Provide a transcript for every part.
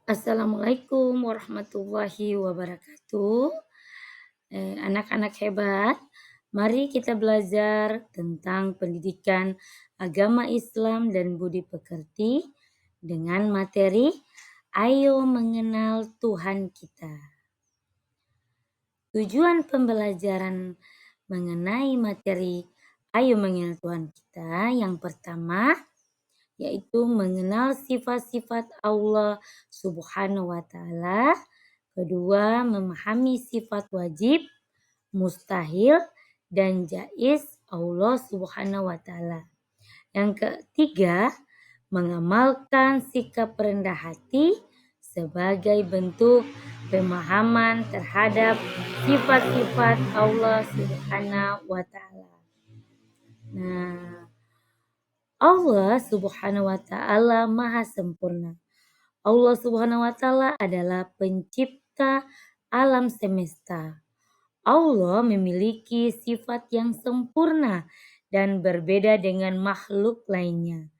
Assalamualaikum warahmatullahi wabarakatuh. Anak-anak hebat, mari kita belajar tentang pendidikan agama Islam dan budi pekerti dengan materi Ayo Mengenal Tuhan Kita. Tujuan pembelajaran mengenai materi Ayo Mengenal Tuhan Kita yang pertama yaitu mengenal sifat-sifat Allah Subhanahu wa Ta'ala. Kedua, memahami sifat wajib, mustahil, dan jaiz Allah Subhanahu wa Ta'ala. Yang ketiga, mengamalkan sikap rendah hati sebagai bentuk pemahaman terhadap sifat-sifat Allah Subhanahu wa Ta'ala. Nah, Allah Subhanahu wa Ta'ala Maha Sempurna. Allah Subhanahu wa Ta'ala adalah pencipta alam semesta. Allah memiliki sifat yang sempurna dan berbeda dengan makhluk lainnya.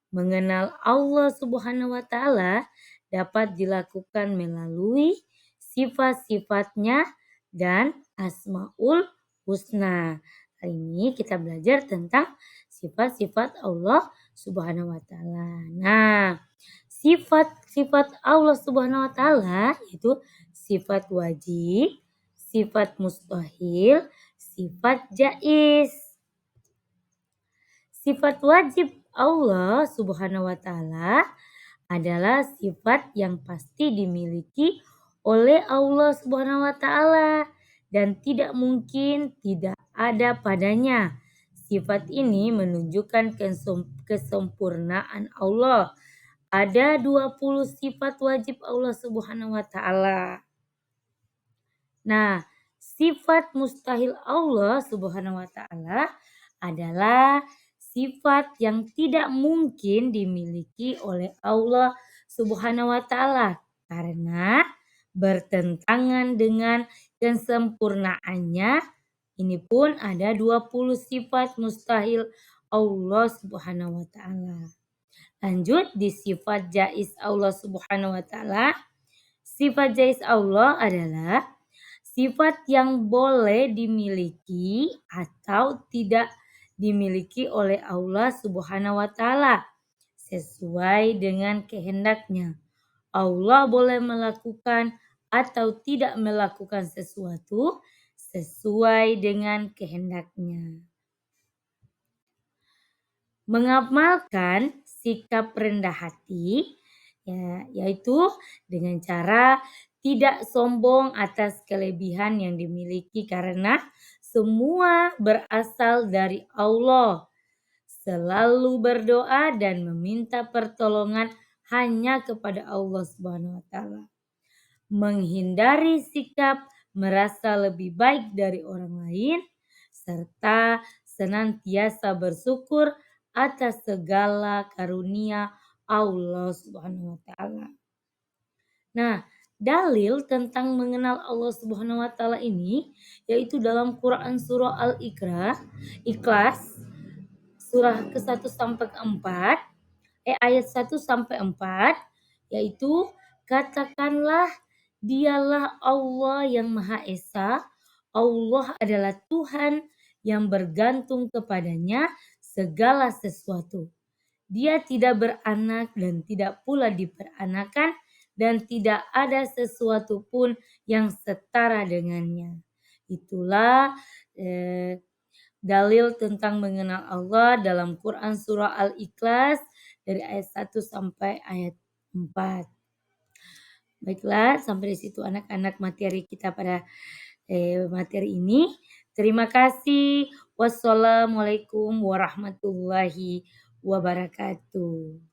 Mengenal Allah Subhanahu wa Ta'ala dapat dilakukan melalui sifat-sifatnya dan Asmaul Husna. Hari ini kita belajar tentang sifat-sifat Allah Subhanahu wa Ta'ala. Nah, sifat-sifat Allah Subhanahu wa Ta'ala itu sifat wajib, sifat mustahil, sifat jaiz. Sifat wajib Allah Subhanahu wa Ta'ala adalah sifat yang pasti dimiliki oleh Allah Subhanahu wa Ta'ala dan tidak mungkin tidak ada padanya. Sifat ini menunjukkan kesempurnaan Allah. Ada 20 sifat wajib Allah Subhanahu wa Ta'ala. Nah, sifat mustahil Allah Subhanahu wa Ta'ala adalah sifat yang tidak mungkin dimiliki oleh Allah Subhanahu wa Ta'ala karena bertentangan dengan kesempurnaannya. Ini pun ada 20 sifat mustahil Allah Subhanahu wa Ta'ala. Lanjut di sifat jaiz Allah Subhanahu wa Ta'ala. Sifat jaiz Allah adalah sifat yang boleh dimiliki atau tidak dimiliki oleh Allah Subhanahu wa Ta'ala sesuai dengan kehendaknya. Allah boleh melakukan atau tidak melakukan sesuatu sesuai dengan kehendaknya. Mengamalkan sikap rendah hati yaitu dengan cara tidak sombong atas kelebihan yang dimiliki karena semua berasal dari Allah. Selalu berdoa dan meminta pertolongan hanya kepada Allah Subhanahu wa Ta'ala. Menghindari sikap merasa lebih baik dari orang lain serta senantiasa bersyukur atas segala karunia Allah Subhanahu wa Ta'ala. Nah, dalil tentang mengenal Allah Subhanahu wa Ta'ala ini yaitu dalam Quran surah Ikhlas surah ke-1 sampai ke-4 ayat 1 sampai 4 yaitu katakanlah dialah Allah yang Maha Esa, Allah adalah Tuhan yang bergantung kepadanya segala sesuatu. Dia tidak beranak dan tidak pula diperanakan dan tidak ada sesuatu pun yang setara dengannya. Itulah dalil tentang mengenal Allah dalam Quran surah Al-Ikhlas dari ayat 1 sampai ayat 4. Baiklah, sampai di situ anak-anak materi kita pada materi ini. Terima kasih. Wassalamualaikum warahmatullahi wabarakatuh.